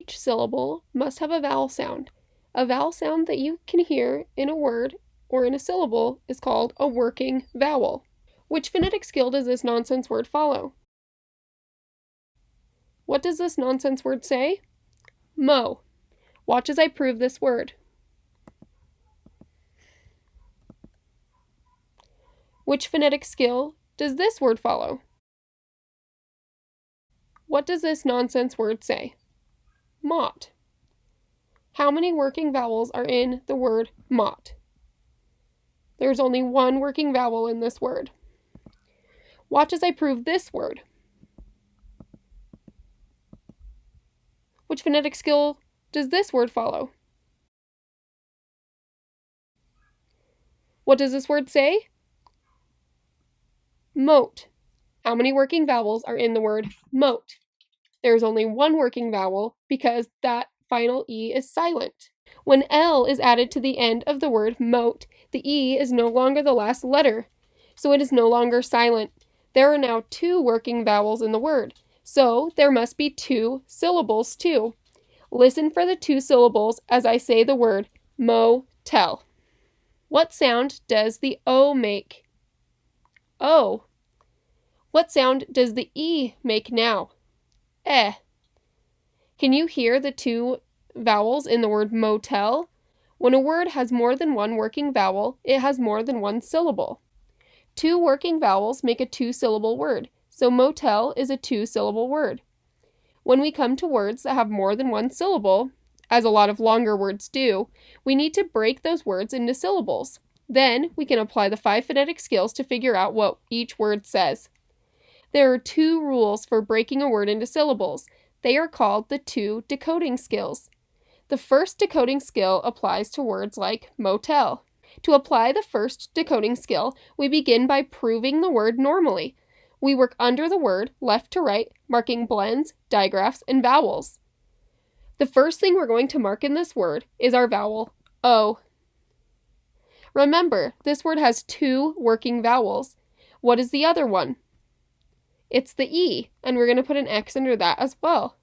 Each syllable must have a vowel sound. A vowel sound that you can hear in a word or in a syllable is called a working vowel. Which phonetic skill does this nonsense word follow? What does this nonsense word say? Mo. Watch as I prove this word. Which phonetic skill does this word follow? What does this nonsense word say? Mott. How many working vowels are in the word mott? There's only one working vowel in this word. Watch as I prove this word. Which phonetic skill does this word follow? What does this word say? Moat. How many working vowels are in the word moat? There's only one working vowel because that final E is silent. When L is added to the end of the word moat, the E is no longer the last letter, so it is no longer silent. There are now two working vowels in the word, so there must be two syllables too. Listen for the two syllables as I say the word motel. What sound does the O make? O. What sound does the E make now? Eh. Can you hear the two vowels in the word motel? When a word has more than one working vowel, it has more than one syllable. Two working vowels make a two-syllable word, so motel is a two-syllable word. When we come to words that have more than one syllable, as a lot of longer words do, we need to break those words into syllables. Then we can apply the 5 phonetic skills to figure out what each word says. There are 2 rules for breaking a word into syllables. They are called the 2 decoding skills. The first decoding skill applies to words like motel. To apply the first decoding skill, we begin by proving the word normally. We work under the word, left to right, marking blends, digraphs, and vowels. The first thing we're going to mark in this word is our vowel O. Remember, this word has 2 working vowels. What is the other one? It's the E, and we're going to put an X under that as well.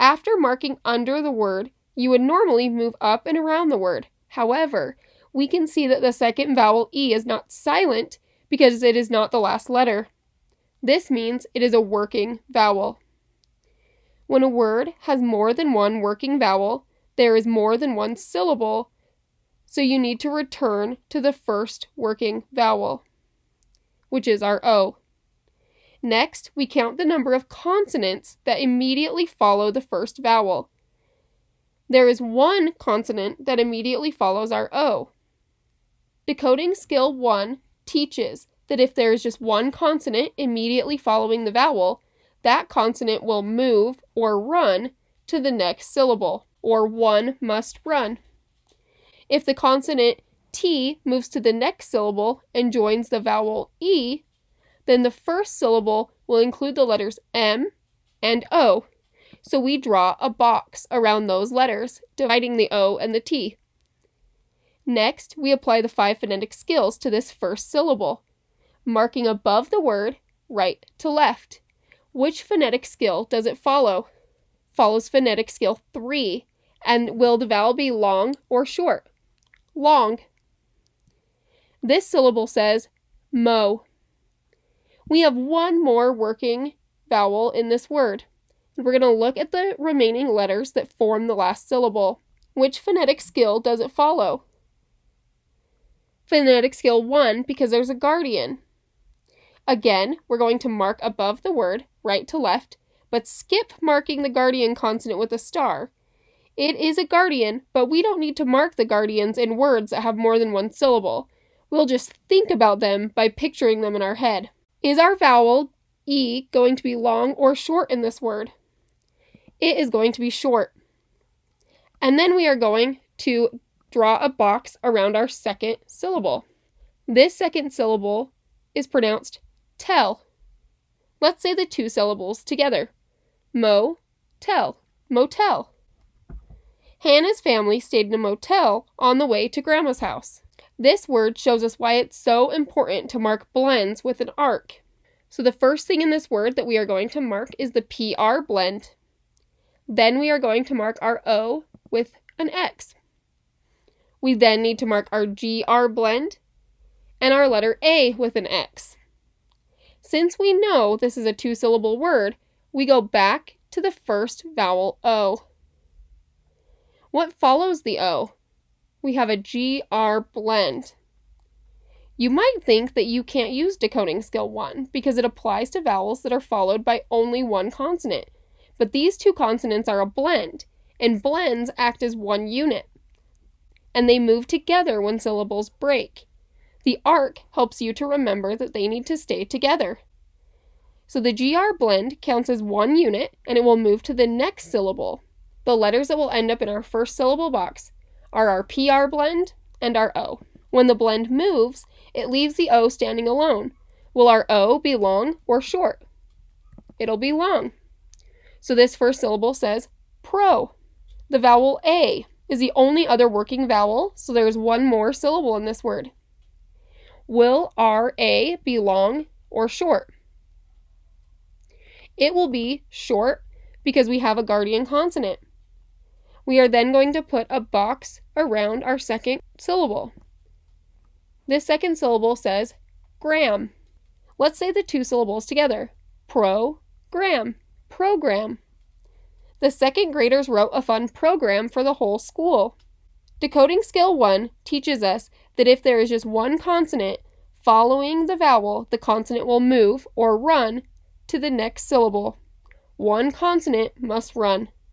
After marking under the word, you would normally move up and around the word. However, we can see that the second vowel E is not silent because it is not the last letter. This means it is a working vowel. When a word has more than one working vowel, there is more than one syllable, so you need to return to the first working vowel, which is our O. Next, we count the number of consonants that immediately follow the first vowel. There is 1 consonant that immediately follows our O. Decoding skill 1 teaches that if there is just 1 consonant immediately following the vowel, that consonant will move or run to the next syllable, or one must run. If the consonant T moves to the next syllable and joins the vowel E, then the first syllable will include the letters M and O. So we draw a box around those letters, dividing the O and the T. Next, we apply the 5 phonetic skills to this first syllable, marking above the word, right to left. Which phonetic skill does it follow? Follows phonetic skill 3. And will the vowel be long or short? Long. This syllable says mo. We have 1 more working vowel in this word. We're going to look at the remaining letters that form the last syllable. Which phonetic skill does it follow? Phonetic skill 1, because there's a guardian. Again, we're going to mark above the word, right to left, but skip marking the guardian consonant with a star. It is a guardian, but we don't need to mark the guardians in words that have more than 1 syllable. We'll just think about them by picturing them in our head. Is our vowel E going to be long or short in this word? It is going to be short. And then we are going to draw a box around our second syllable. This second syllable is pronounced tell. Let's say the 2 syllables together. Mo-tell. Motel. Hannah's family stayed in a motel on the way to Grandma's house. This word shows us why it's so important to mark blends with an arc. So the first thing in this word that we are going to mark is the PR blend. Then we are going to mark our O with an X. We then need to mark our GR blend and our letter A with an X. Since we know this is a two-syllable word, we go back to the first vowel O. What follows the O? We have a GR blend. You might think that you can't use decoding skill 1 because it applies to vowels that are followed by only one consonant. But these two consonants are a blend, and blends act as one unit, and they move together when syllables break. The arc helps you to remember that they need to stay together. So the GR blend counts as one unit, and it will move to the next syllable. The letters that will end up in our first syllable box are our PR blend and our O. When the blend moves, it leaves the O standing alone. Will our O be long or short? It'll be long. So this first syllable says pro. The vowel A is the only other working vowel, so there's one more syllable in this word. Will our A be long or short? It will be short because we have a guardian consonant. We are then going to put a box around our second syllable. This second syllable says gram. Let's say the two syllables together. Program. Program. The second graders wrote a fun program for the whole school. Decoding skill 1 teaches us that if there is just one consonant following the vowel, the consonant will move or run to the next syllable. One consonant must run.